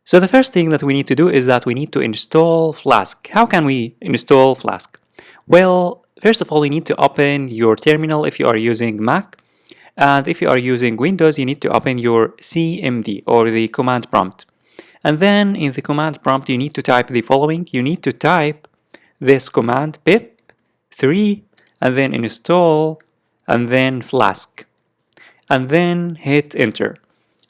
So the first thing that we need to do is that we need to install Flask. How can we install Flask? Well, first of all, you need to open your terminal if you are using Mac. And if you are using Windows, you need to open your CMD or the command prompt. And then in the command prompt, you need to type the following. You need to type this command pip 3 and then install and then Flask and then hit enter.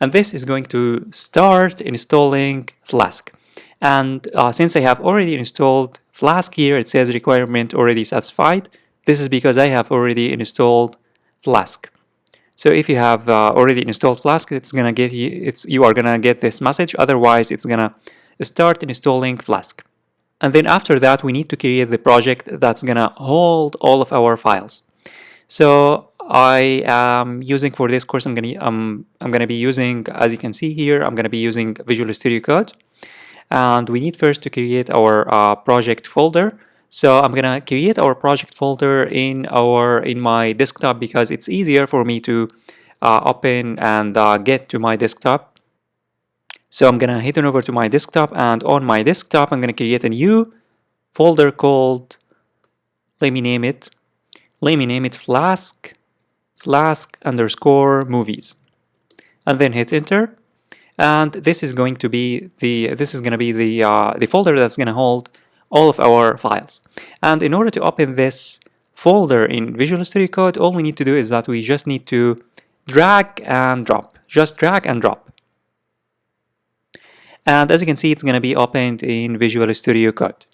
And this is going to start installing Flask. And since I have already installed Flask here, it says requirement already satisfied. This is because I have already installed Flask. So if you have already installed Flask, it's gonna get you are gonna get this message. Otherwise, it's gonna start installing Flask. And then after that, we need to create the project that's gonna hold all of our files. So I am using for this course, I'm gonna be using, as you can see here, I'm gonna be using Visual Studio Code, and we need first to create our project folder. So I'm gonna create our project folder in my desktop because it's easier for me to open and get to my desktop. So I'm gonna head on over to my desktop, and on my desktop I'm gonna create a new folder called, let me name it Flask underscore movies, and then hit enter. And this is going to be the folder that's going to hold all of our files. And in order to open this folder in Visual Studio Code, all we need to do is that we just need to drag and drop. Just drag and drop. And as you can see, it's going to be opened in Visual Studio Code.